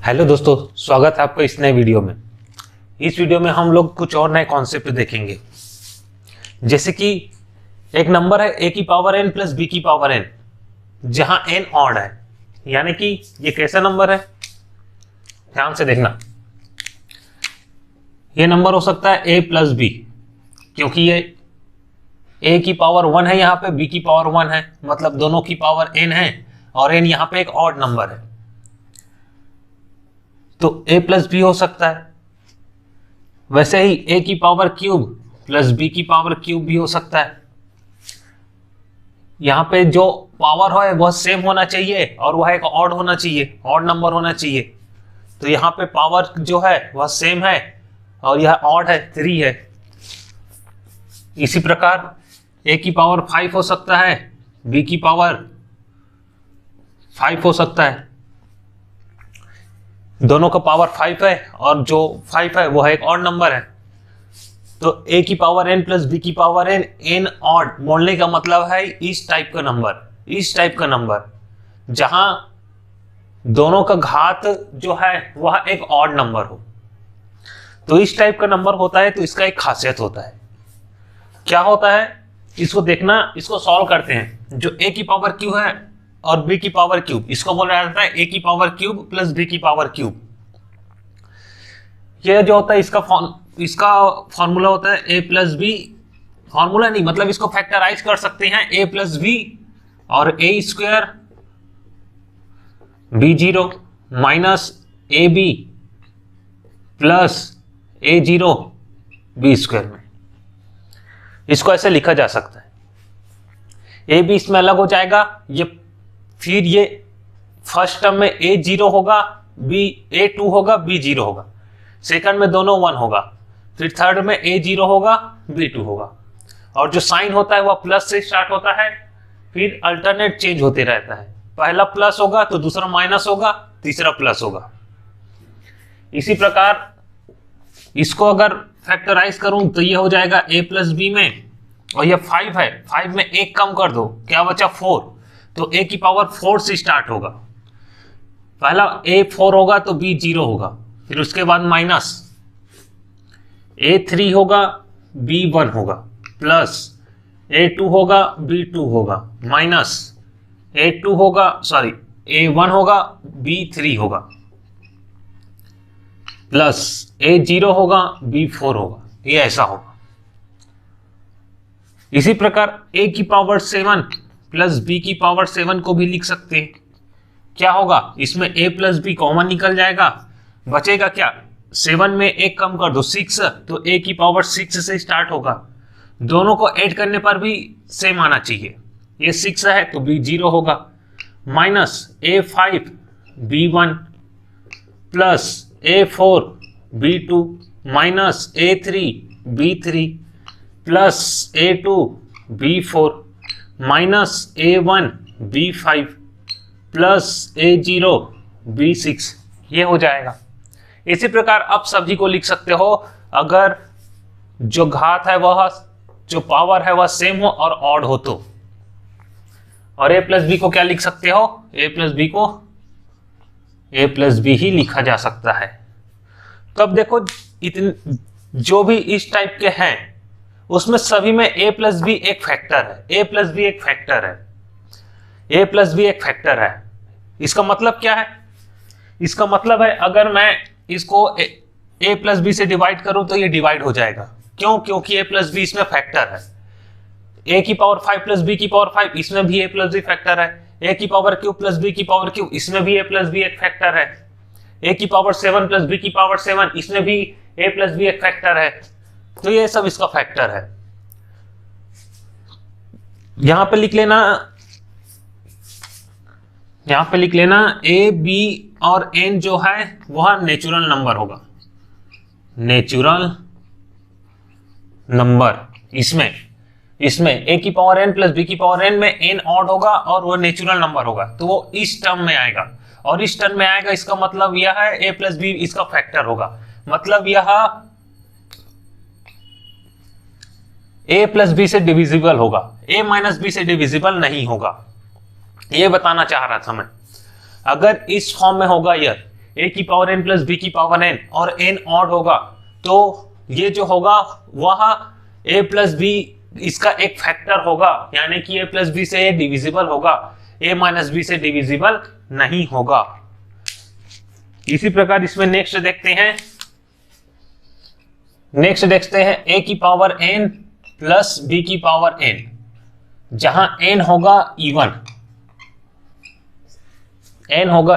Hello दोस्तों, स्वागत है आपका इस नए वीडियो में। इस वीडियो में हम लोग कुछ और नए कॉन्सेप्ट देखेंगे। जैसे कि एक नंबर है a की पावर n प्लस b की पावर n, जहां n ऑड है। यानी कि ये कैसा नंबर है, ध्यान से देखना। ये नंबर हो सकता है a प्लस b, क्योंकि ये a की पावर 1 है, यहाँ पे b की पावर 1 है, मतलब दोनों की पावर n है और n यहाँ पे एक ऑड नंबर है, तो a प्लस बी हो सकता है। वैसे ही a की पावर क्यूब प्लस b की पावर क्यूब भी हो सकता है। यहाँ पे जो पावर है वह सेम होना चाहिए और वह एक ऑड होना चाहिए, ऑड नंबर होना चाहिए। तो यहाँ पे पावर जो है वह सेम है और यह ऑड है, 3 है। इसी प्रकार a की पावर 5 हो सकता है, b की पावर 5 हो सकता है। दोनों का पावर 5 है और जो 5 है वह एक ऑड नंबर है। तो a की पावर n प्लस b की पावर n ऑड बोलने का मतलब है इस टाइप का नंबर, जहां दोनों का घात जो है वह एक ऑड नंबर हो। तो इस टाइप का नंबर होता है तो इसका एक खासियत होता है। क्या होता है इसको देखना, इसको सॉल्व करते हैं। जो a की पावर क्यू है और b की पावर क्यूब, इसको बोला जाता है a की पावर क्यूब प्लस b की पावर क्यूब। यह जो होता है इसका फॉर्मूला होता है a प्लस बी। फॉर्मूला नहीं, मतलब इसको फैक्टराइज कर सकते हैं, a प्लस बी और a square b0 minus A B plus a0 b square में। इसको ऐसे लिखा जा सकता है। a b इसमें अलग हो जाएगा, फिर ये फर्स्ट टर्म में a0 होगा, a2 होगा, b0 होगा। सेकंड में दोनों 1 होगा, फिर थर्ड में a0 होगा, b2 होगा। और जो साइन होता है वह प्लस से स्टार्ट होता है, फिर अल्टरनेट चेंज होते रहता है। पहला प्लस होगा तो दूसरा माइनस होगा, तीसरा प्लस होगा। इसी प्रकार इसको अगर फैक्टराइज करूं तो यह हो जाएगा a प्लस बी में, और यह 5 है, 5 में एक कम कर दो, क्या बचा 4। तो a की पावर 4 से स्टार्ट होगा। पहला a 4 होगा तो b 0 होगा, फिर उसके बाद माइनस a 3 होगा, b 1 होगा, प्लस a 2 होगा, b 2 होगा, माइनस a 1 होगा, b 3 होगा, प्लस a 0 होगा, b 4 होगा। ये ऐसा होगा। इसी प्रकार a की पावर 7 प्लस b की पावर 7 को भी लिख सकते हैं। क्या होगा, इसमें a प्लस बी कॉमन निकल जाएगा, बचेगा क्या, 7 में एक कम कर दो 6, तो a की पावर 6 से स्टार्ट होगा। दोनों को ऐड करने पर भी सेम आना चाहिए। ये 6 है तो b 0 होगा, minus a5 b1 plus a4 b2 minus a3 b3 plus a2 b4 minus a1 b5 plus a0 b6। ये हो जाएगा। इसी प्रकार आप सभी को लिख सकते हो, अगर जो घात है वह, जो पावर है वह सेम हो और ऑड हो तो। और a प्लस बी को क्या लिख सकते हो, a प्लस बी को a प्लस बी ही लिखा जा सकता है। तो अब देखो, इतने जो भी इस टाइप के हैं उसमें सभी में a प्लस बी एक फैक्टर है, a प्लस बी एक फैक्टर है, a प्लस बी एक फैक्टर है। इसका मतलब क्या है, इसका मतलब है अगर मैं इसको a प्लस बी से डिवाइड करूं तो ये डिवाइड हो जाएगा। क्यों, क्योंकि a प्लस बी इसमें फैक्टर है। a की पावर 5 प्लस b की पावर 5, इसमें भी a प्लस बी फैक्टर है। a की पावर क्यूब प्लस b की पावर क्यूब, इसमें भी a प्लस बी एक फैक्टर है। a की पावर 7 प्लस b की पावर 7, इसमें भी a प्लस बी एक फैक्टर है। तो ये सब इसका फैक्टर है। यहां पे लिख लेना a b और n जो है वह नेचुरल नंबर होगा, नेचुरल नंबर। इसमें a की पावर n प्लस b की पावर n में n ऑड होगा और वह नेचुरल नंबर होगा, तो वो इस टर्म में आएगा। और इस टर्म में आएगा, इसका मतलब यह है a प्लस बी इसका फैक्टर होगा। मतलब यह a प्लस बी से डिविजिबल होगा, a माइनस बी से डिविजिबल नहीं होगा। ये बताना चाह रहा था मैं। अगर इस फॉर्म में होगा, ए की पावर एन प्लस बी की पावर एन और एन ऑड होगा, तो ये जो होगा वह ए प्लस बी इसका एक फैक्टर होगा, यानी कि ए प्लस बी से डिविजिबल होगा, ए माइनस बी से डिविजिबल नहीं होगा। इसी प्रकार इसमें नेक्स्ट देखते हैं, ए की पावर एन प्लस बी की पावर एन, जहां एन होगा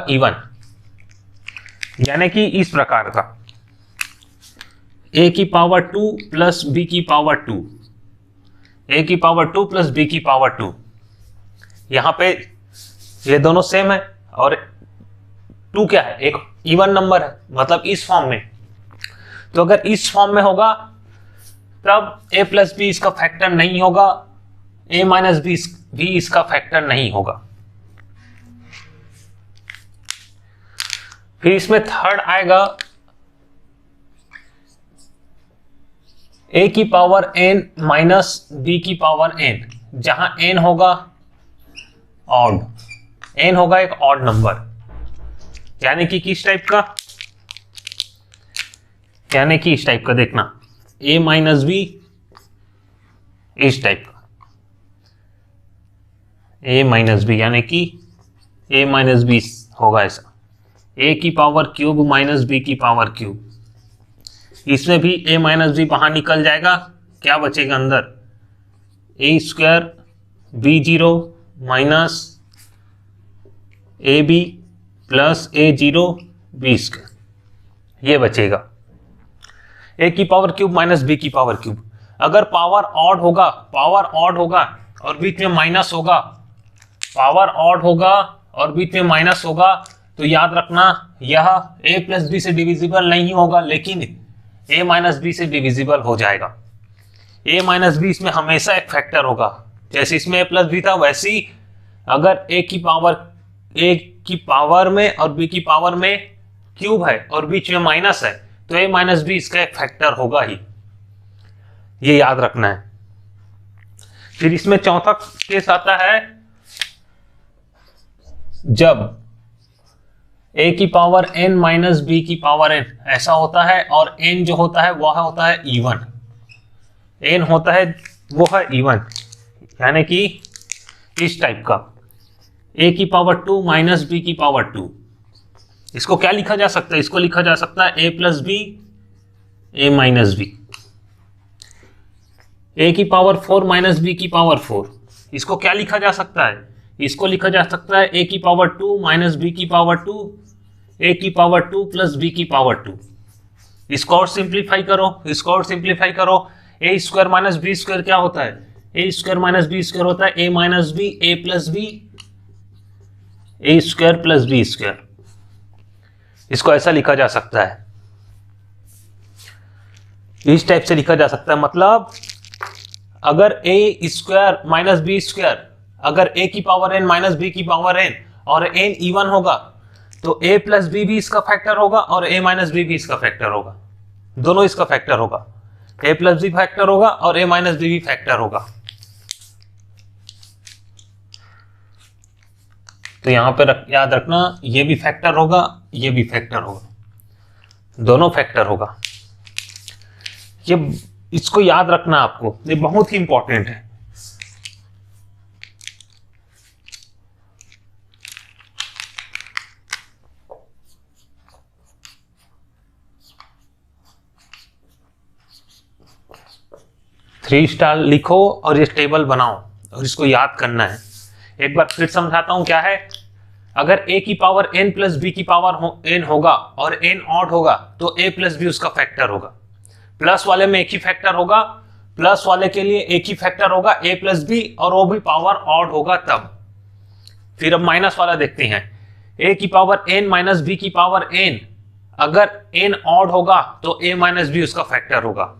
इवन, यानी कि इस प्रकार का ए की पावर 2 प्लस बी की पावर 2, ए की पावर 2 प्लस बी की पावर 2, यहां पे ये दोनों सेम है और 2 क्या है, एक इवन नंबर है, मतलब इस फॉर्म में। तो अगर इस फॉर्म में होगा तब ए प्लस बी इसका फैक्टर नहीं होगा, ए माइनस बी भी इसका फैक्टर नहीं होगा। फिर इसमें थर्ड आएगा ए की पावर एन माइनस बी की पावर एन, जहां एन होगा ऑड, एन होगा एक ऑड नंबर, यानी कि किस टाइप का, यानी कि इस टाइप का देखना, ए माइनस बी इस टाइप का, ए माइनस बी यानी कि ए माइनस बी होगा ऐसा, ए की पावर क्यूब माइनस बी की पावर क्यूब, इसमें भी ए माइनस बी बाहर निकल जाएगा, क्या बचेगा अंदर, A square B zero minus A B plus A zero B square, ये बचेगा, ए की पावर क्यूब माइनस बी की पावर क्यूब। अगर पावर ऑड होगा और बीच में माइनस होगा, पावर ऑड होगा और बीच में माइनस होगा, तो याद रखना यह a प्लस बी से डिविजिबल नहीं होगा, लेकिन a माइनस बी से डिविजिबल हो जाएगा। a माइनस बी इसमें हमेशा एक फैक्टर होगा, जैसे इसमें a प्लस बी था, वैसे ही अगर a की पावर में और b की पावर में क्यूब है और बीच में माइनस है, तो a माइनस बी इसका एक फैक्टर होगा ही, ये याद रखना है। फिर इसमें चौथा केस आता है जब a की पावर n माइनस बी की पावर n ऐसा होता है और n जो होता है वह होता है इवन, n होता है वो है इवन, यानी कि इस टाइप का a की पावर 2 माइनस बी की पावर 2, इसको क्या लिखा जा सकता है, इसको लिखा जा सकता है a plus B A minus B, a की पावर 4 माइनस बी की पावर 4, इसको क्या लिखा जा सकता है, इसको लिखा जा सकता है a की पावर 2 माइनस बी की पावर 2, a की पावर 2 प्लस बी की पावर 2। इसको और सिंप्लीफाई करो, a square minus B square क्या होता है, a square minus B square होता है a minus B A plus B A square plus B square, इसको ऐसा लिखा जा सकता है, इस टाइप से लिखा जा सकता है। मतलब अगर a square minus B square, अगर a की पावर n माइनस बी की पावर n और n इवन होगा, तो a प्लस बी भी इसका फैक्टर होगा और a माइनस बी भी इसका फैक्टर होगा, दोनों इसका फैक्टर होगा, a प्लस बी फैक्टर होगा और a माइनस बी भी फैक्टर होगा। तो यहां पे याद रखना, ये भी फैक्टर होगा, ये भी फैक्टर होगा, दोनों फैक्टर होगा, ये इसको याद रखना आपको, ये बहुत ही इंपॉर्टेंट है। थ्री स्टार लिखो और ये टेबल बनाओ और इसको याद करना है। एक बार फिर समझाता हूं क्या है। अगर a की पावर n प्लस बी की पावर n होगा और n ऑड होगा, तो a प्लस बी उसका फैक्टर होगा। प्लस वाले में एक ही फैक्टर होगा, प्लस वाले के लिए एक ही फैक्टर होगा a प्लस बी, और वो भी पावर ऑड होगा तब। फिर अब माइनस वाला देखते हैं, a की पावर n माइनस बी की पावर n, अगर n ऑड होगा तो a माइनस बी उसका फैक्टर होगा,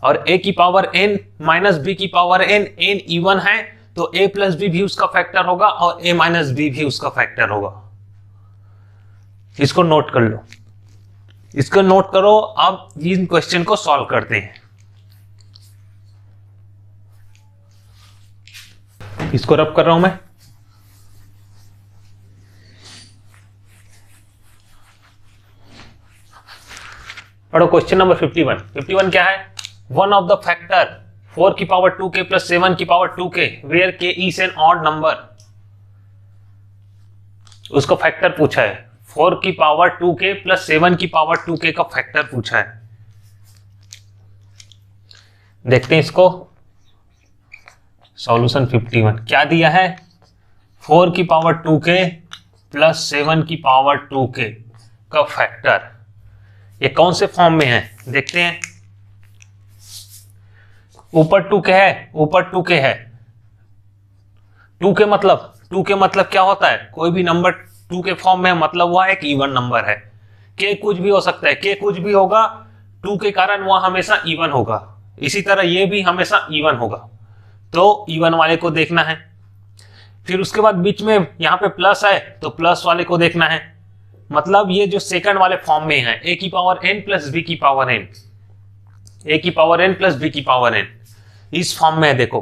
और a की पावर n माइनस बी की पावर n, n इवन है तो a प्लस बी भी उसका फैक्टर होगा और a माइनस बी भी उसका फैक्टर होगा। इसको नोट कर लो, इसको नोट करो। अब इन क्वेश्चन को सॉल्व करते हैं। इसको रब कर रहा हूं मैं। पढ़ो क्वेश्चन नंबर 51। 51 क्या है? वन ऑफ द फैक्टर 4 की पावर 2k प्लस 7 की power 2k where k is an odd number. उसको फैक्टर पूछा है, 4 की पावर 2k प्लस 7 की पावर 2k का फैक्टर पूछा है। देखते हैं इसको। सॉल्यूशन 51 क्या दिया है? 4 की पावर 2k प्लस 7 की पावर 2k का फैक्टर। ये कौन से फॉर्म में है देखते हैं। ऊपर 2k है, ऊपर 2k है। 2k मतलब क्या होता है? कोई भी नंबर 2 के फॉर्म में है मतलब वह एक इवन नंबर है। k कुछ भी हो सकता है, k कुछ भी होगा, 2 के कारण वह हमेशा इवन होगा। इसी तरह ये भी हमेशा इवन होगा, तो इवन वाले को देखना है। फिर उसके बाद बीच में यहाँ पे प्लस है तो प्लस वाले को देखना है। मतलब ये जो सेकंड वाले फॉर्म में है, a की पावर n प्लस b की पावर n, a की पावर n प्लस b की पावर n, इस फॉर्म में है। देखो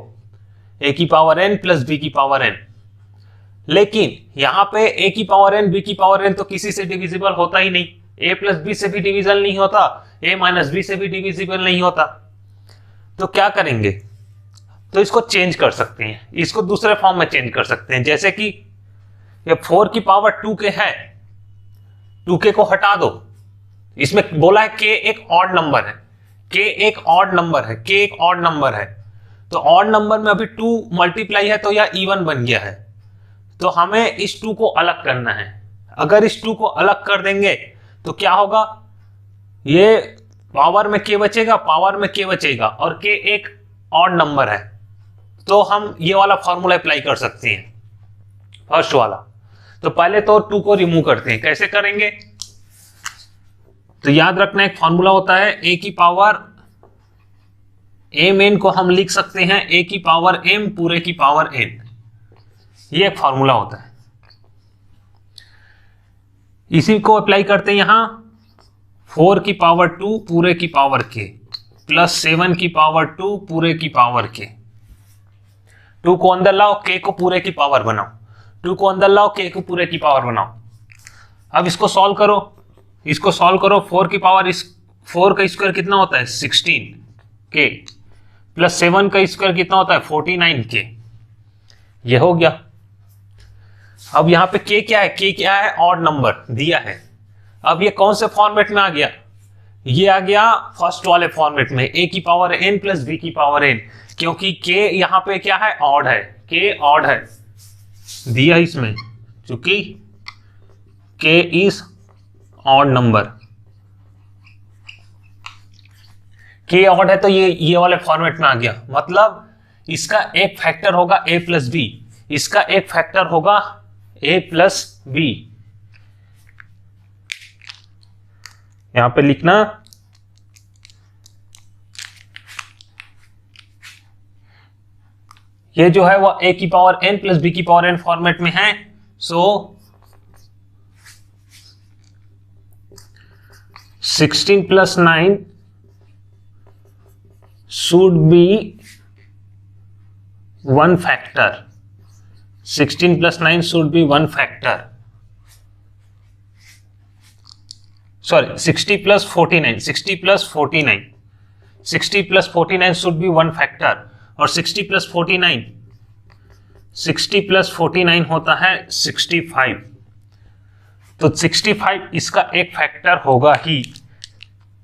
a की पावर n प्लस b की पावर n। लेकिन यहाँ पे a की पावर n b की पावर n तो किसी से डिविजिबल होता ही नहीं, a प्लस b से भी डिविजल नहीं होता, a माइनस b से भी डिविजिबल नहीं होता। तो क्या करेंगे? तो इसको चेंज कर सकते हैं, इसको दूसरे फॉर्म में चेंज कर सकते हैं। जैसे कि ये 4 की पावर 2k है, 2k को हटा दो। इसमें बोला है k एक ऑड नंबर है, k एक ऑड नंबर है, k एक ऑड नंबर है। तो ऑड नंबर में अभी 2 मल्टीप्लाई है तो यह इवन बन गया है। तो हमें इस 2 को अलग करना है। अगर इस 2 को अलग कर देंगे तो क्या होगा? ये पावर में k बचेगा, पावर में k बचेगा, और k एक ऑड नंबर है। तो हम ये वाला फॉर्मूला अप्लाई कर सकते हैं, फर्स्ट वाला। तो पहले तो 2 को रिमूव करते हैं। कैसे करेंगे? तो याद रखना एक फॉर्मूला होता है, a की पावर m n को हम लिख सकते हैं a की पावर m पूरे की पावर n। ये एक फॉर्मूला होता है, इसी को अप्लाई करते हैं यहां। 4 की पावर 2 पूरे की पावर k प्लस 7 की पावर 2 पूरे की पावर k। 2 को अंदर लाओ, k को पूरे की पावर बनाओ, 2 को अंदर लाओ, k को पूरे की पावर बनाओ। अब इसको सॉल्व करो, इसको सॉल्व करो। 4 की पावर, इस 4 का स्क्वायर कितना होता है? 16k प्लस 7 का स्क्वायर कितना होता है? 49k। ये हो गया। अब यहाँ पे k क्या है? k क्या है? ऑड नंबर दिया है। अब ये कौन से फॉर्मेट में आ गया? ये आ गया फर्स्ट वाले फॉर्मेट में, a की पावर n प्लस b की पावर n, क्योंकि k यहाँ पे क्या है? ऑड है, k ऑड है दिया इसमें, चूंकि k is odd number, k odd है तो ये वाले फॉर्मेट में आ गया। मतलब इसका एक फैक्टर होगा a प्लस बी, इसका एक फैक्टर होगा a प्लस बी। यहां पे लिखना ये जो है वह a की पावर n प्लस b की पावर n फॉर्मेट में है। सो 16 plus 9 should be 1 factor. 16 plus 9 should be 1 factor. Sorry 60 plus 49, 60 plus 49, 60 plus 49 should be 1 factor. और 60 प्लस 49, 60 प्लस 49 होता है 65। तो 65 इसका एक फैक्टर होगा ही।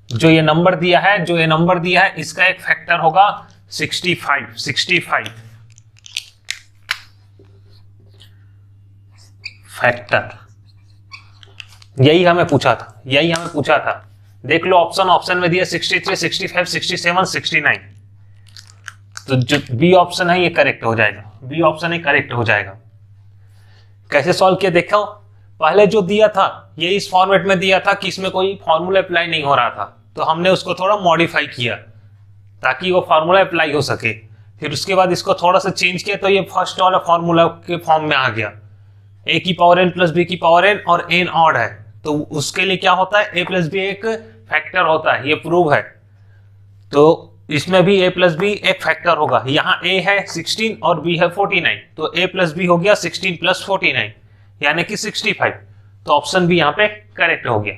जो ये नंबर दिया है इसका एक फैक्टर होगा 65 फैक्टर। यही हमें पूछा था, देख लो ऑप्शन में दिया 63, 65, 67, 69। तो जो बी ऑप्शन है ये करेक्ट हो जाएगा। कैसे सॉल्व किया देखो। पहले जो दिया था ये इस फॉर्मेट में दिया था कि इसमें कोई फॉर्मूला अप्लाई नहीं हो रहा था, तो हमने उसको थोड़ा मॉडिफाई किया ताकि वो फॉर्मूला अप्लाई हो सके। फिर उसके बाद इसको थोड़ा सा चेंज किया तो ये फर्स्ट वाला फॉर्मूला के फॉर्म में आ गया। a की पावर n प्लस b की पावर n और n ऑड है तो उसके लिए क्या होता है? a प्लस b एक फैक्टर होता है, ये प्रूव है। तो इसमें भी a प्लस b एक फैक्टर होगा। यहाँ a है 16 और b है 49, तो a प्लस b हो गया 16 प्लस 49 यानी कि 65। तो ऑप्शन भी यहाँ पे करेक्ट हो गया।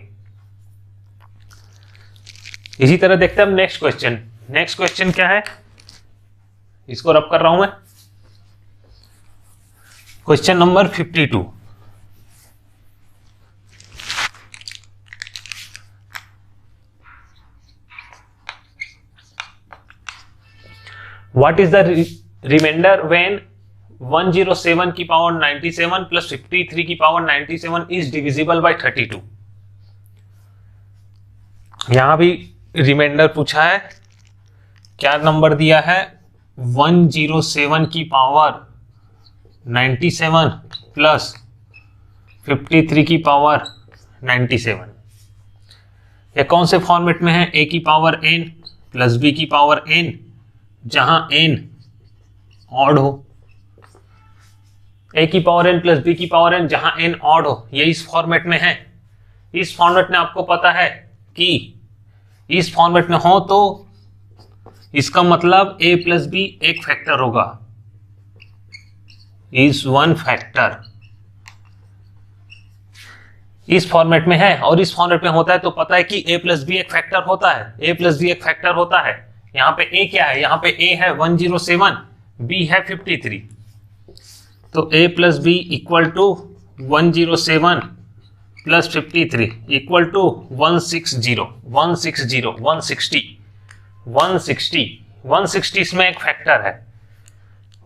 इसी तरह देखते हैं हम नेक्स्ट क्वेश्चन। नेक्स्ट क्वेश्चन क्या है, इसको रब कर रहा हूं मैं। Question number 52। What is the remainder when 107 की पावर 97 प्लस 53 की पावर 97 इज डिविजिबल बाय 32? यहां भी रिमाइंडर पूछा है, क्या नंबर दिया है, 107 की पावर 97 प्लस 53 की पावर 97। ये कौन से फॉर्मेट में है, a की पावर n प्लस b की पावर n, जहां n ऑड हो, a की पावर n प्लस b की पावर n जहां n ऑड हो, ये इस फॉर्मेट में है। इस फॉर्मेट में आपको पता है कि इस फॉर्मेट में हो तो इसका मतलब a प्लस बी एक फैक्टर होगा, इज वन फैक्टर। इस फॉर्मेट में है और इस फॉर्मेट में होता है तो पता है कि a प्लस बी एक फैक्टर होता है, a प्लस बी एक फैक्टर होता है। यहाँ पे a क्या है, यहाँ पे a है 107, b है 53, तो a plus B equal to 107 plus 53 equal to 160 इसमें एक फैक्टर है,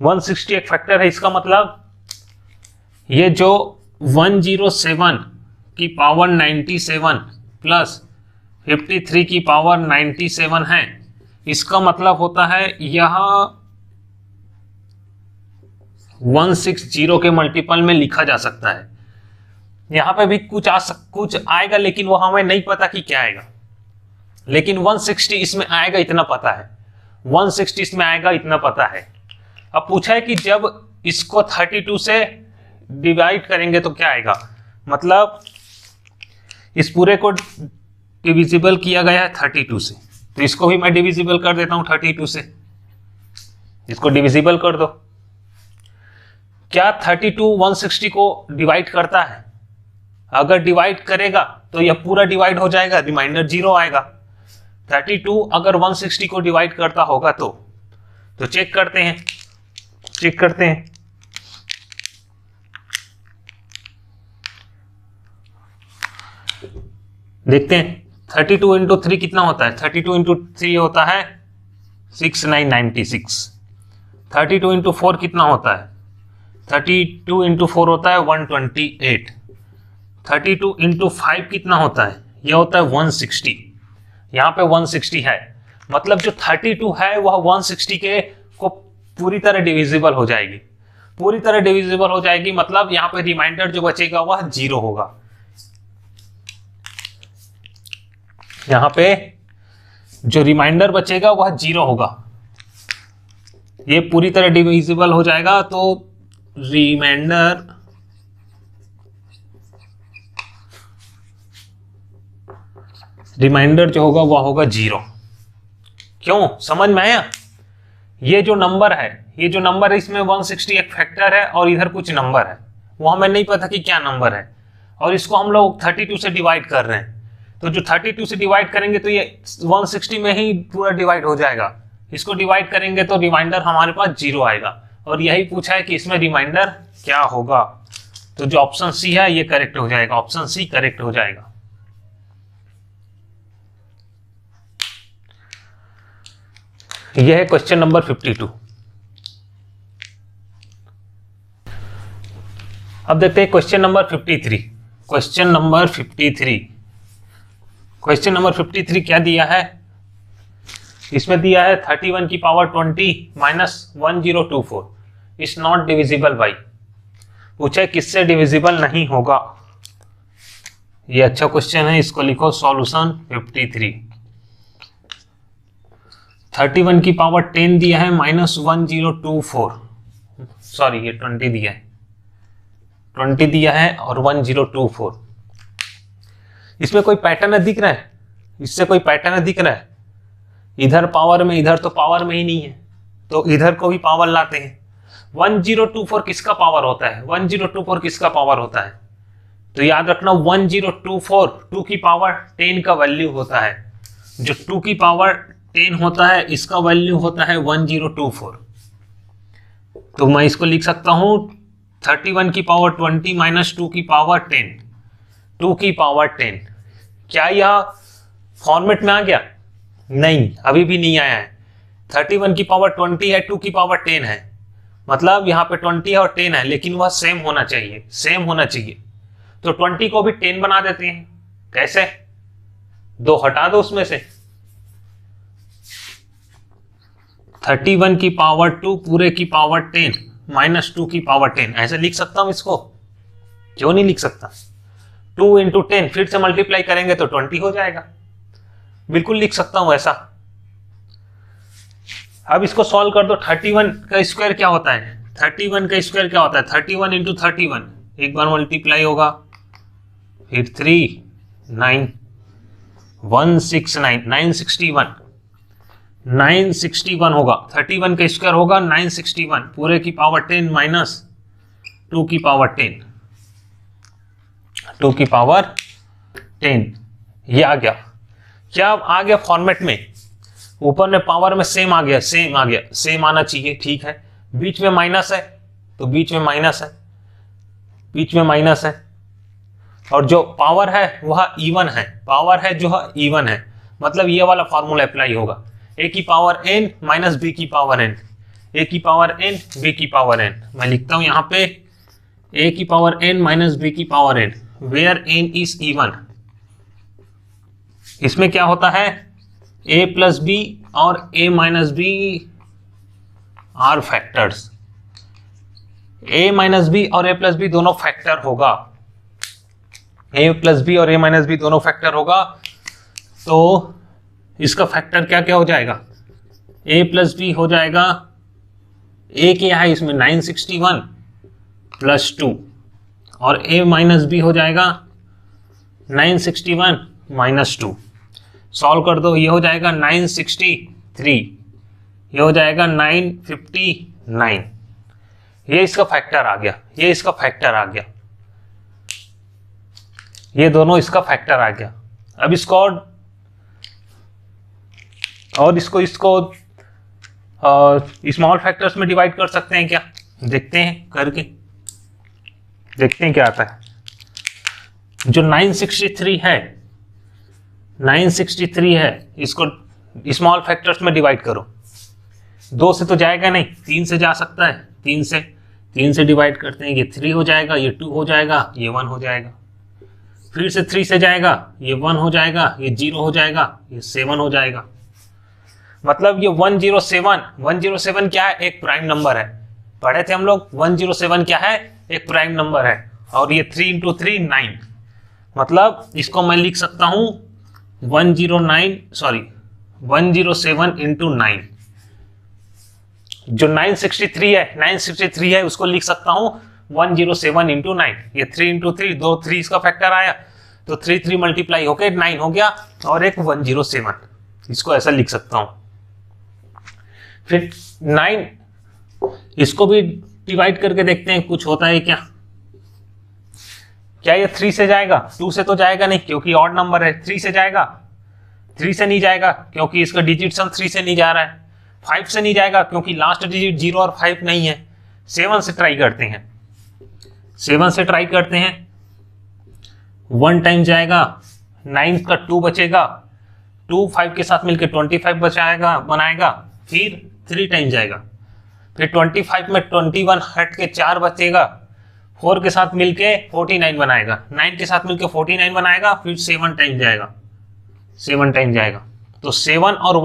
160 एक फैक्टर है। इसका मतलब ये जो 107 की पावर 97 प्लस 53 की पावर 97 है, इसका मतलब होता है यह 160 के मल्टीपल में लिखा जा सकता है। यहां पे भी कुछ आएगा लेकिन वो हमें नहीं पता कि क्या आएगा, लेकिन 160 इसमें आएगा इतना पता है, 160 इसमें आएगा इतना पता है। अब पूछा है कि जब इसको 32 से डिवाइड करेंगे तो क्या आएगा, मतलब इस पूरे को डिविजिबल किया गया है 32 से, तो इसको भी मैं डिविजिबल कर देता हूं 32 से, इसको डिविजिबल कर दो। क्या 32 160 को डिवाइड करता है? अगर डिवाइड करेगा तो यह पूरा डिवाइड हो जाएगा, रिमाइंडर 0 आएगा। 32 अगर 160 को डिवाइड करता होगा तो चेक करते हैं, देखते हैं 32 इंटू 3 कितना होता है, 32 इंटू 3 होता है 6996। 32 इंटू 4 कितना होता है, 32 इंटू 4 होता है 128। 32 इंटू 5 कितना होता है, यह होता है 160। यहाँ पे 160 है, मतलब जो 32 है वह 160 के को पूरी तरह डिविजिबल हो जाएगी, मतलब यहाँ पे रिमाइंडर जो बचेगा वह 0 होगा। यहाँ पे जो रिमाइंडर बचेगा वह 0 होगा, ये पूरी तरह डिविजिबल हो जाएगा, तो रिमाइंडर जो होगा वह होगा 0। क्यों, समझ में आया? ये जो नंबर है इसमें 160 एक फैक्टर है और इधर कुछ नंबर है, वो हमें नहीं पता कि क्या नंबर है, और इसको हम लोग 32 से डिवाइड कर रहे हैं, तो जो 32 से डिवाइड करेंगे तो ये 160 में ही पूरा डिवाइड हो जाएगा। इसको डिवाइड करेंगे तो रिमाइंडर हमारे पास 0 आएगा, और यही पूछा है कि इसमें रिमाइंडर क्या होगा, तो जो ऑप्शन सी है ये करेक्ट हो जाएगा, ऑप्शन सी करेक्ट हो जाएगा। यह है क्वेश्चन नंबर 52। अब देखते हैं क्वेश्चन नंबर 53। क्वेश्चन नंबर 53 क्या दिया है, इसमें दिया है 31 की power 20 minus 1024 is not divisible by. पूछा है किससे डिविजिबल नहीं होगा। ये अच्छा क्वेश्चन है, इसको लिखो सॉल्यूशन 53। 31 की पावर 10 दिया है माइनस 1024, सॉरी ये 20 दिया है, 20 दिया है और 1024। इसमें कोई पैटर्न दिख रहा है, इससे कोई पैटर्न दिख रहा है, इधर पावर में, इधर तो पावर में ही नहीं है, तो इधर को भी पावर लाते हैं। 1024 किसका पावर होता है, 1024 किसका पावर होता है, तो याद रखना 1024 2 की पावर 10 का वैल्यू होता है, जो 2 की पावर 10 होता है इसका वैल्यू होता है 1024। तो मैं इसको लिख सकता हूं 31 की पावर 20 माइनस 2 की पावर 10, 2 की पावर 10। क्या यह फॉर्मेट में आ गया? नहीं, अभी भी नहीं आया है। 31 की पावर 20 है, 2 की पावर 10 है, मतलब यहाँ पे 20 है और 10 है, लेकिन वह सेम होना चाहिए, सेम होना चाहिए। तो 20 को भी 10 बना देते हैं। कैसे? 2 हटा दो उसमें से, 31 की पावर 2 पूरे की पावर 10 माइनस 2 की पावर 10, ऐसे लिख सकता हूं इसको? क्यों नहीं लिख सकता? 2 इंटू 10 फिर से मल्टीप्लाई करेंगे तो 20 हो जाएगा। बिल्कुल लिख सकता हूं ऐसा। अब इसको सॉल्व कर दो। 31 का स्क्वायर क्या होता है? 31 का स्क्वायर क्या होता है? 31 इंटू 31, एक बार मल्टीप्लाई होगा, फिर 3 9 169 961 961 होगा। 31 का स्क्वायर होगा 961 पूरे की पावर 10 माइनस 2 की पावर 10, 2 की पावर 10। ये आ गया। क्या आ गया फॉर्मेट में? ऊपर में पावर में सेम आ गया, सेम आ गया, सेम आना चाहिए, ठीक है। बीच में माइनस है तो बीच में माइनस है, बीच में माइनस है, और जो पावर है वह इवन है, पावर है जो है इवन है, मतलब ये वाला फॉर्मूला अप्लाई होगा। ए की पावर n माइनस बी की पावर n, ए की पावर n बी की पावर n। मैं लिखता हूं यहां पे ए की पावर n माइनस बी की power n, where n is even. इसमें क्या होता है? a प्लस बी और a minus B are factors. a minus B और a प्लस बी दोनों फैक्टर होगा, a प्लस बी और a माइनस बी दोनों फैक्टर होगा। तो इसका फैक्टर क्या क्या हो जाएगा? a प्लस बी हो जाएगा, a क्या है इसमें 961 प्लस 2, और a माइनस बी हो जाएगा 961 माइनस 2। सॉल्व कर दो, ये हो जाएगा 963, ये हो जाएगा 959। ये इसका फैक्टर आ गया, ये इसका फैक्टर आ गया, ये दोनों इसका फैक्टर आ गया। अब इसको और इसको स्मॉल फैक्टर्स में डिवाइड कर सकते हैं क्या? देखते हैं करके, देखते हैं क्या आता है। जो 963 है, 963 है, इसको स्मॉल फैक्टर्स में डिवाइड करो। 2 से तो जाएगा नहीं, 3 से जा सकता है, 3 से डिवाइड करते हैं, ये 3 हो जाएगा, ये 2 हो जाएगा, ये 1 हो जाएगा। फिर से 3 से जाएगा, ये 1 हो जाएगा, ये 0 हो जाएगा, ये 7 हो जाएगा। मतलब ये 107 क्या है? एक प्राइम नंबर है। पढ़े थे हम लोग 107 क्या है? एक प्राइम नंबर है। और ये 3 इंटू 3 9, मतलब इसको मैं लिख सकता हूं 107 इंटू 9। जो 963 है उसको लिख सकता हूं 107 इंटू 9। ये 3 इंटू 3, 2 3 इसका फैक्टर आया, तो 3 मल्टीप्लाई होकर 9 हो गया, और एक 107, इसको ऐसा लिख सकता हूं। फिर 9 इसको भी डिवाइड करके देखते हैं कुछ होता है क्या। क्या ये 3 से जाएगा? 2 से तो जाएगा नहीं क्योंकि ऑड नंबर है। 3 से जाएगा? 3 से नहीं जाएगा क्योंकि इसका डिजिट सम 3 से नहीं जा रहा है। 5 से नहीं जाएगा क्योंकि लास्ट डिजिट 0 और 5 नहीं है। 7 से ट्राई करते हैं, 7 से ट्राई करते हैं। 1 टाइम जाएगा, 9 का 2 बचेगा, 2 5 के साथ मिलकर 25 बचाएगा बनाएगा। फिर 3 टाइम जाएगा, फिर 25 में 21 हट के 4 बचेगा, 4 के साथ मिलके 49 बनाएगा, 9 के साथ मिलके 49 बनाएगा। फिर 7 टाइम जाएगा, 7 टाइम जाएगा, तो 7 और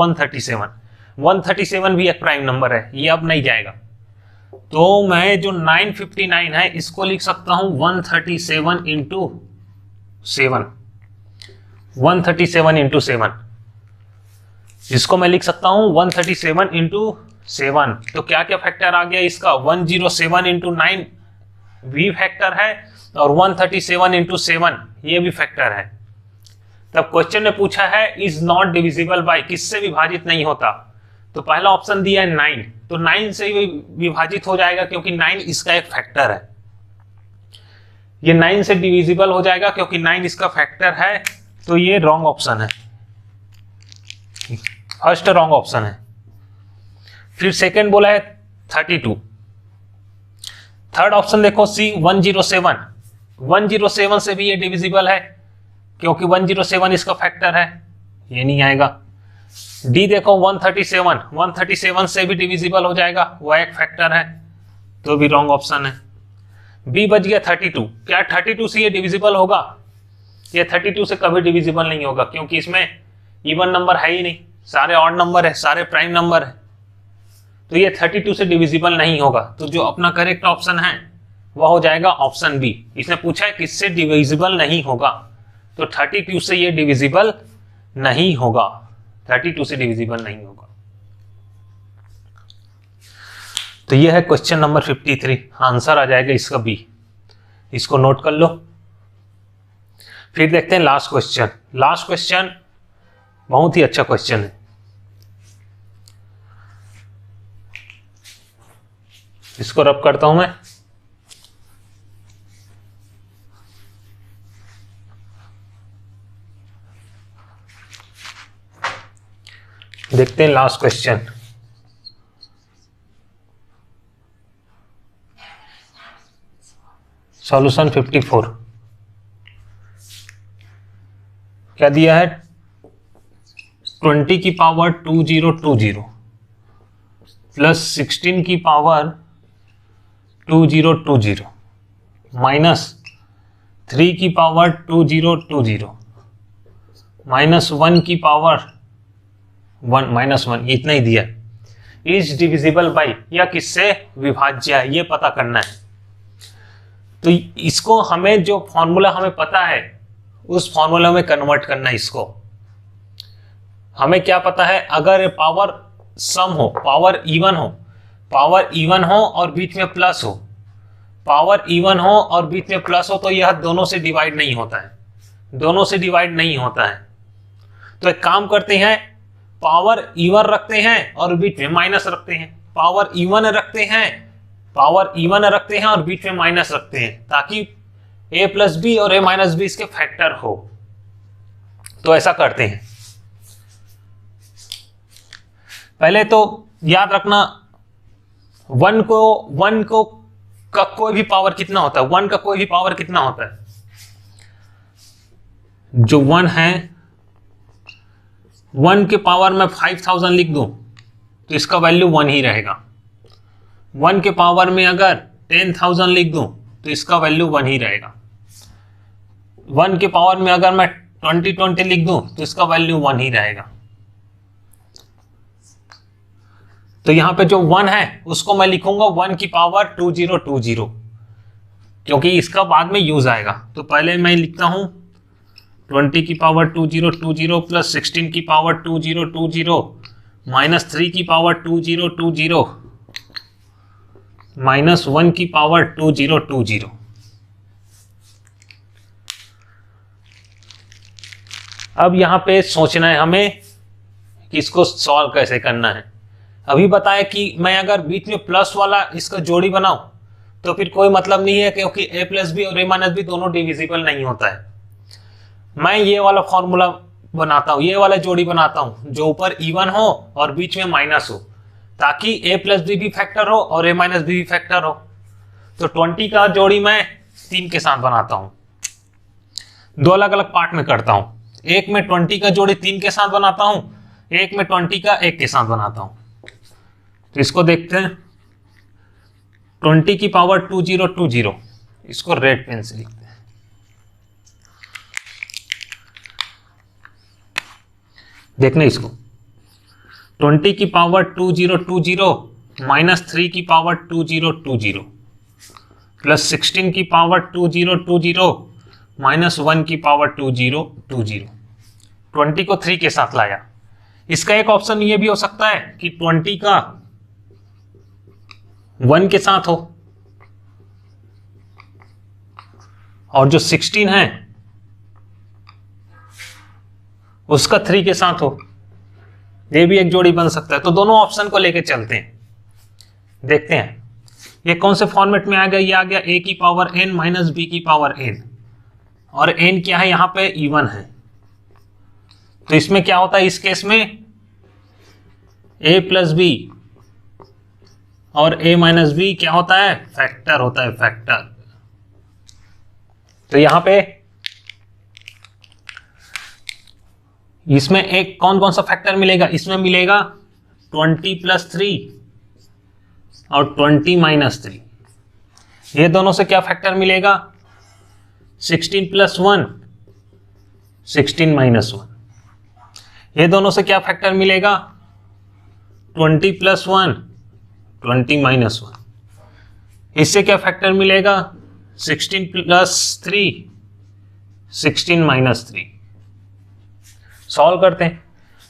137 भी एक प्राइम नंबर है, ये अब नहीं जाएगा। तो मैं जो 959 है इसको लिख सकता हूं 137 इंटू 7, 137 इंटू 7, इसको मैं लिख सकता हूं 137 इंटू 7। तो क्या क्या फैक्टर आ गया इसका? 107 इंटू 9 भी फैक्टर है, और 137 इंटू 7 ये भी फैक्टर है। तब क्वेश्चन में पूछा है इज नॉट डिविजिबल बाय, किससे विभाजित नहीं होता? तो पहला ऑप्शन दिया है 9, तो 9 से विभाजित हो जाएगा क्योंकि 9 इसका एक फैक्टर है। ये 9 से डिविजिबल हो जाएगा क्योंकि 9 इसका फैक्टर है, तो ये रॉन्ग ऑप्शन है। फर्स्ट रॉन्ग ऑप्शन है। फिर सेकंड बोला है 32। थर्ड ऑप्शन देखो सी 107, 107 से भी ये डिविजिबल है क्योंकि 107 इसका फैक्टर है, ये नहीं आएगा। डी देखो 137, 137 से भी डिविजिबल हो जाएगा, वह एक फैक्टर है, तो भी रॉन्ग ऑप्शन है। बी बच गया 32, क्या 32 से ये डिविजिबल होगा? ये 32 से कभी डिविजिबल नहीं होगा क्योंकि इसमें इवन नंबर है ही नहीं, सारे ऑड नंबर है, सारे प्राइम नंबर है, तो ये 32 से डिविजिबल नहीं होगा। तो जो अपना करेक्ट ऑप्शन है वह हो जाएगा ऑप्शन बी। इसने पूछा है किससे डिविजिबल नहीं होगा, तो 32 से ये डिविजिबल नहीं होगा, 32 से डिविजिबल नहीं होगा। तो ये है क्वेश्चन नंबर 53, आंसर आ जाएगा इसका बी, इसको नोट कर लो। फिर देखते हैं लास्ट क्वेश्चन। लास्ट क्वेश्चन बहुत ही अच्छा क्वेश्चन है, इसको रब करता हूं मैं। देखते हैं लास्ट क्वेश्चन। सॉल्यूशन 54 क्या दिया है? 20 की पावर 2020 प्लस 16 की पावर 2020 माइनस 3 की पावर 2020 माइनस 1 की पावर 1 माइनस 1, इतना ही दिया। इज डिविजिबल बाई, या किससे विभाज्य है, ये पता करना है। तो इसको हमें जो फॉर्मूला हमें पता है उस फॉर्मूला में कन्वर्ट करना है इसको। हमें क्या पता है, अगर पावर सम हो, पावर इवन हो, पावर इवन हो और बीच में प्लस हो, पावर इवन हो और बीच में प्लस हो, तो यह दोनों से डिवाइड नहीं होता है, दोनों से डिवाइड नहीं होता है। तो एक काम करते हैं, पावर इवन रखते हैं और बीच में माइनस रखते हैं, पावर इवन रखते हैं, पावर इवन रखते हैं और बीच में माइनस रखते हैं, ताकि a प्लस बी और a माइनस बी इसके फैक्टर हो। तो ऐसा करते हैं। पहले तो याद रखना, वन को का कोई भी पावर कितना होता है, वन का कोई भी पावर कितना होता है, जो वन है, वन के पावर में 5000 लिख दूं तो इसका वैल्यू 1 ही रहेगा। वन के पावर में अगर 10,000 लिख दूं तो इसका वैल्यू 1 ही रहेगा। वन के पावर में अगर मैं 2020 लिख दूं तो इसका वैल्यू 1 ही रहेगा। तो यहां पे जो 1 है उसको मैं लिखूंगा 1 की पावर 2020, क्योंकि इसका बाद में यूज आएगा। तो पहले मैं लिखता हूं 20 की पावर 2020 प्लस 16 की पावर 2020 माइनस 3 की पावर 2020 माइनस 1 की पावर 2020। अब यहां पे सोचना है हमें कि इसको सॉल्व कैसे करना है। अभी बताया कि मैं अगर बीच में प्लस वाला इसका जोड़ी बनाऊं तो फिर कोई मतलब नहीं है, क्योंकि a प्लस बी और a माइनस बी दोनों डिविजिबल नहीं होता है। मैं ये वाला फॉर्मूला बनाता हूं, ये वाला जोड़ी बनाता हूं जो ऊपर इवन हो और बीच में माइनस हो, ताकि a प्लस बी भी फैक्टर हो और a माइनस बी भी फैक्टर हो। तो 20 का जोड़ी मैं 3 के साथ बनाता हूं, दो अलग अलग पार्ट में करता हूं। एक में 20 का जोड़ी 3 के साथ बनाता हूं, एक में 20 का 1 के साथ बनाता हूं। तो इसको देखते हैं, 20 की पावर 2020, इसको रेड पेन से लिखते हैं। देखने इसको, 20 की पावर 2020 माइनस 3 की पावर 2020 प्लस 16 की पावर 2020 माइनस 1 की पावर 2020। 20 को 3 के साथ लाया। इसका एक ऑप्शन ये भी हो सकता है कि 20 का 1 के साथ हो और जो 16 है उसका 3 के साथ हो, ये भी एक जोड़ी बन सकता है। तो दोनों ऑप्शन को लेके चलते हैं, देखते हैं ये कौन से फॉर्मेट में आ गया। ये आ गया a की पावर n माइनस b की पावर n, और n क्या है, यहां पे इवन है। तो इसमें क्या होता है, इस केस में ए प्लस बी और ए माइनस बी क्या होता है, फैक्टर होता है, फैक्टर। तो यहां पे इसमें एक कौन कौन सा फैक्टर मिलेगा, इसमें मिलेगा 20 प्लस 3 और 20 माइनस 3। ये दोनों से क्या फैक्टर मिलेगा, 16 प्लस 1 16 माइनस 1। ये दोनों से क्या फैक्टर मिलेगा, 20 प्लस 1 20 माइनस 1। इससे क्या फैक्टर मिलेगा, 16 प्लस 3 16 माइनस 3। सॉल्व करते हैं।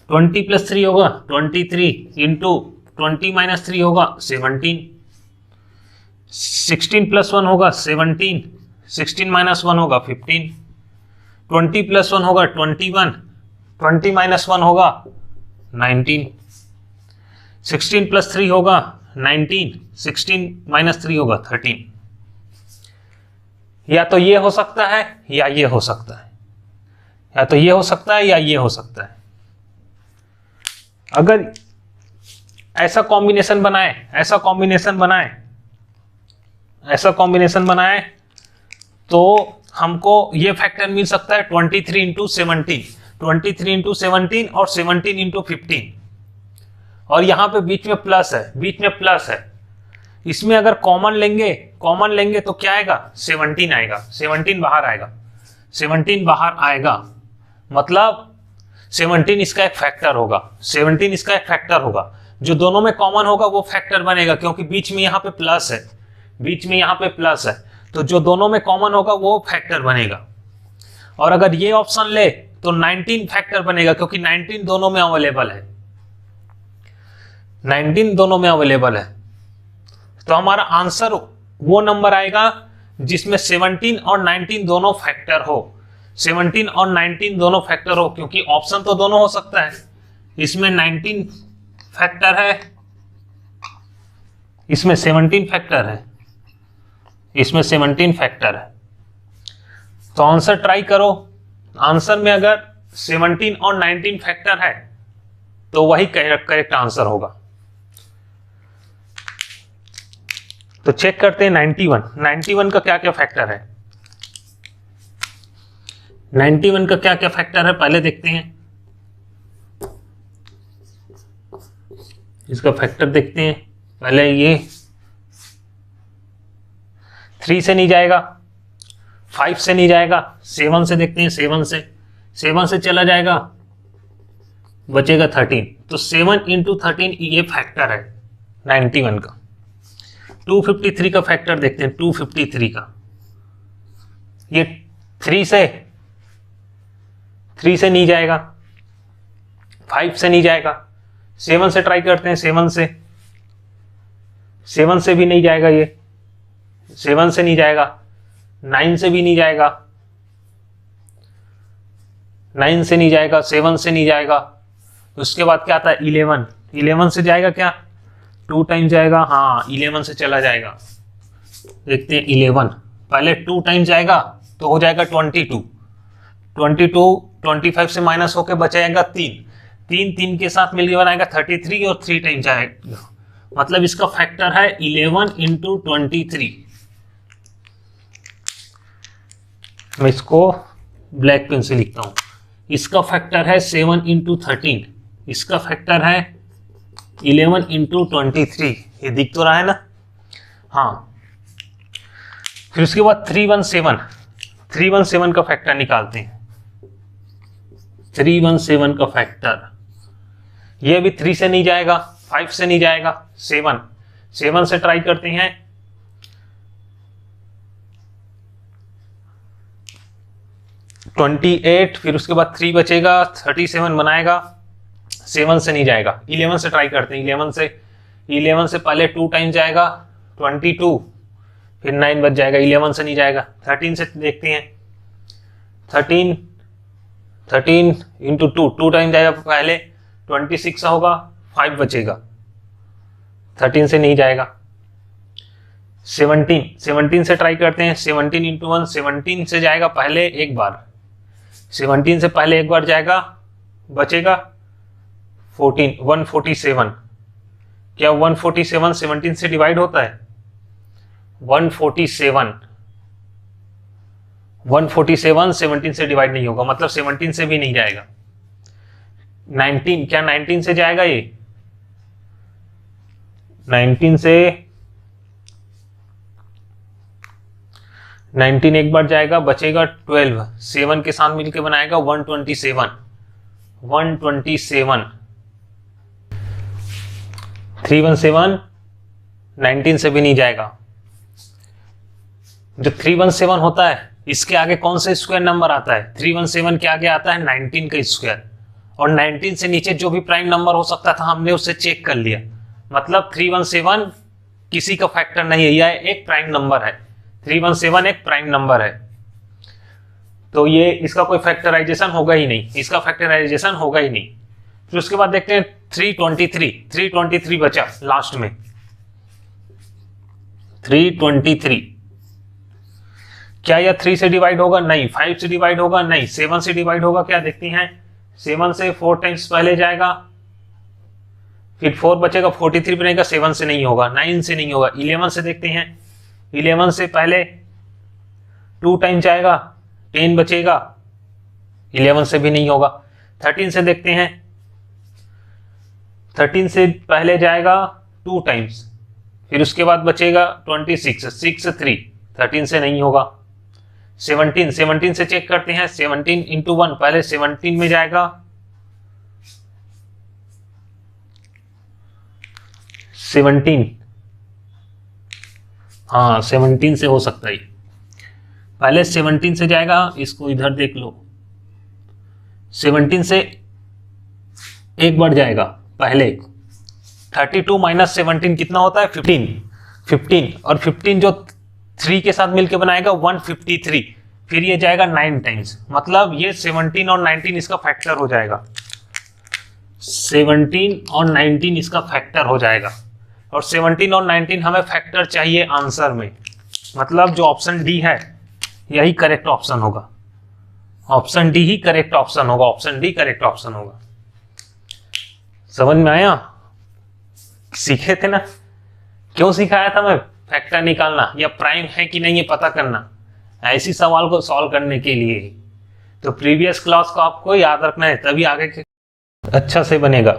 20 प्लस 3 होगा 23 इंटू 20 माइनस 3 होगा 17। 16 प्लस 1 होगा 17, 16 माइनस 1 होगा 15। 20 प्लस 1 होगा 21, 20 माइनस 1 होगा 19। 16 प्लस 3 होगा 19, 16 माइनस 3 होगा 13। या तो ये हो सकता है या ये हो सकता है, या तो ये हो सकता है या ये हो सकता है। अगर ऐसा कॉम्बिनेशन बनाए, ऐसा कॉम्बिनेशन बनाए, ऐसा कॉम्बिनेशन बनाए तो हमको ये फैक्टर मिल सकता है 23 इंटू 17, 23 इंटू 17 और 17 इंटू 15। और यहां पे बीच में प्लस है, बीच में प्लस है। इसमें अगर कॉमन लेंगे तो क्या आएगा, 17 आएगा, 17 बाहर आएगा, 17 बाहर आएगा। मतलब 17 इसका एक फैक्टर होगा, 17 इसका एक फैक्टर होगा। जो दोनों में कॉमन होगा वो फैक्टर बनेगा, क्योंकि बीच में यहाँ पे प्लस है, बीच में यहाँ पे प्लस है, तो जो दोनों में कॉमन होगा वो फैक्टर बनेगा। और अगर ये ऑप्शन ले तो 19 फैक्टर बनेगा, क्योंकि 19 दोनों में अवेलेबल है, 19 दोनों में अवेलेबल है। तो हमारा आंसर वो नंबर आएगा जिसमें 17 और 19 दोनों फैक्टर हो, 17 और 19 दोनों फैक्टर हो, क्योंकि ऑप्शन तो दोनों हो सकता है। इसमें 19 फैक्टर है, इसमें 17 फैक्टर है, इसमें 17 फैक्टर है। तो आंसर ट्राई करो। आंसर में अगर 17 और 19 फैक्टर है तो वही करेक्ट आंसर होगा। तो चेक करते हैं 91 का क्या क्या फैक्टर है। 91 का क्या क्या फैक्टर है पहले देखते हैं। इसका फैक्टर देखते हैं पहले। ये 3 से नहीं जाएगा, 5 से नहीं जाएगा, 7 से देखते हैं, 7 से चला जाएगा, बचेगा 13। तो 7 इंटू 13 ये फैक्टर है 91 का। 253 का फैक्टर देखते हैं, 253 का। ये 3 से नहीं जाएगा, 5 से नहीं जाएगा, 7 से ट्राई करते हैं, 7 से भी नहीं जाएगा, ये 7 से नहीं जाएगा, 9 से भी नहीं जाएगा, 9 से नहीं जाएगा, 7 से नहीं जाएगा। उसके बाद क्या आता है 11 से जाएगा क्या, 2 टाइम जाएगा, हाँ 11 से चला जाएगा। देखते हैं 11, पहले 2 टाइम जाएगा तो हो जाएगा 22, 25 से माइनस होकर बचाएगा 3 के साथ मिलकर बनाएगा 33 और 3 टाइम जाएगा। मतलब इसका फैक्टर है 11 इंटू 23। मैं इसको ब्लैक पेन से लिखता हूं। इसका फैक्टर है 7 इंटू 13, इसका फैक्टर है 11 इंटू 23। ये दिख तो रहा है ना, हाँ। फिर उसके बाद 317 का फैक्टर निकालते हैं। 317 का फैक्टर, ये भी 3 से नहीं जाएगा, 5 से नहीं जाएगा, 7 से ट्राई करते हैं। 28, फिर उसके बाद 3 बचेगा, 37 बनाएगा, 7 से नहीं जाएगा। 11 से ट्राई करते हैं, 11 से पहले 2 टाइम जाएगा, 22, फिर 9 बच जाएगा, 11 से नहीं जाएगा। 13 से देखते हैं, 13 इंटू 2 टाइम जाएगा पहले, 26 होगा, 5 बचेगा, 13 से नहीं जाएगा। 17 से ट्राई करते हैं, 17 इंटू 1, 17 से जाएगा पहले एक बार, 17 से पहले एक बार जाएगा, बचेगा 147, क्या 147 17 से डिवाइड होता है? 147 17 से डिवाइड नहीं होगा, मतलब 17 से भी नहीं जाएगा। 19, क्या 19 से जाएगा ये? 19 से 19 एक बार जाएगा, बचेगा 12, 7 के साथ मिलके बनाएगा 127 317 19 से भी नहीं जाएगा। जो 317 होता है इसके आगे कौन सा स्क्वायर नंबर आता है? 317 के आगे आता है 19 का स्क्वायर, और 19 से नीचे जो भी प्राइम नंबर हो सकता था हमने उससे चेक कर लिया, मतलब 317 किसी का फैक्टर नहीं है, यह एक प्राइम नंबर है। 317 एक प्राइम नंबर है, तो ये इसका कोई फैक्टराइजेशन होगा ही नहीं, इसका फैक्टराइजेशन होगा ही नहीं। फिर उसके बाद देखते हैं 323 बचा लास्ट में। 323 क्या यह 3 से डिवाइड होगा? नहीं। 5 से डिवाइड होगा? नहीं। 7 से डिवाइड होगा? क्या देखते हैं, 7 से 4 टाइम्स पहले जाएगा, फिर 4 बचेगा, 43 बनेगा, 7 से नहीं होगा, 9 से नहीं होगा। 11 से देखते हैं, 11 से पहले 2 टाइम जाएगा, 10 बचेगा, 11 से भी नहीं होगा। 13 से देखते हैं, 13 से पहले जाएगा 2 टाइम्स, फिर उसके बाद बचेगा 26, 6 3, 13 से नहीं होगा। 17 से चेक करते हैं, 17 इंटू 1, पहले 17 में जाएगा, 17, हाँ 17 से हो सकता है, पहले 17 से जाएगा, इसको इधर देख लो, 17 से एक बार जाएगा पहले, 32 माइनस 17 कितना होता है? 15, और 15 जो 3 के साथ मिलके बनाएगा 153, फिर ये जाएगा 9 टाइम्स, मतलब ये 17 और 19 इसका फैक्टर हो जाएगा। 17 और 19 इसका फैक्टर हो जाएगा, और 17 और 19 हमें फैक्टर चाहिए आंसर में, मतलब जो ऑप्शन डी है यही करेक्ट ऑप्शन होगा। ऑप्शन डी ही करेक्ट ऑप्शन होगा, ऑप्शन डी करेक्ट ऑप्शन होगा। समझ में आया? सीखे थे ना? क्यों सिखाया था मैं? फैक्टर निकालना या प्राइम है कि नहीं ये पता करना, ऐसी सवाल को सॉल्व करने के लिए। तो प्रीवियस क्लास को आपको याद रखना है, तभी आगे अच्छा से बनेगा।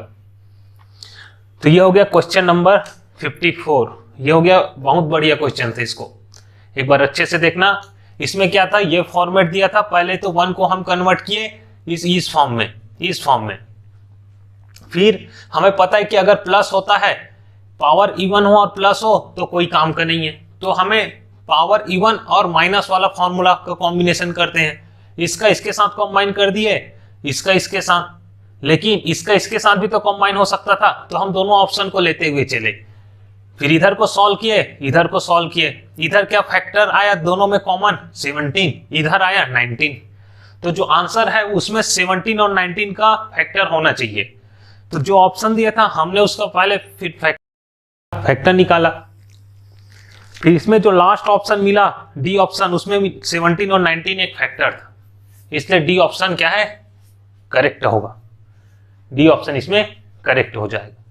तो ये हो गया क्वेश्चन नंबर 54। ये हो गया, बहुत बढ़िया क्वेश्चन था, इसको एक बार अच्छे से देखना। इसमें क्या था, ये फॉर्मेट दिया था, पहले तो 1 को हम कन्वर्ट किए इस फॉर्म में। फिर हमें पता है कि अगर प्लस होता है, पावर इवन हो और प्लस हो तो कोई काम का नहीं है, तो हमें पावर इवन और माइनस वाला फॉर्मूला का कॉम्बिनेशन करते हैं। इसका इसके साथ कंबाइन कर दिए, इसका इसके साथ, लेकिन इसका इसके साथ भी तो कंबाइन हो सकता था, तो हम दोनों ऑप्शन को लेते हुए चले। फिर इधर को सॉल्व किए, इधर को सॉल्व किए, इधर क्या फैक्टर आया दोनों में कॉमन? 17, इधर आया 19। तो जो आंसर है उसमें 17 और 19 का फैक्टर होना चाहिए। तो जो ऑप्शन दिया था हमने उसका पहले फिर फैक्टर निकाला, फिर इसमें जो लास्ट ऑप्शन मिला डी ऑप्शन, उसमें 17 और 19 एक फैक्टर था, इसलिए डी ऑप्शन क्या है? करेक्ट होगा। डी ऑप्शन इसमें करेक्ट हो जाएगा।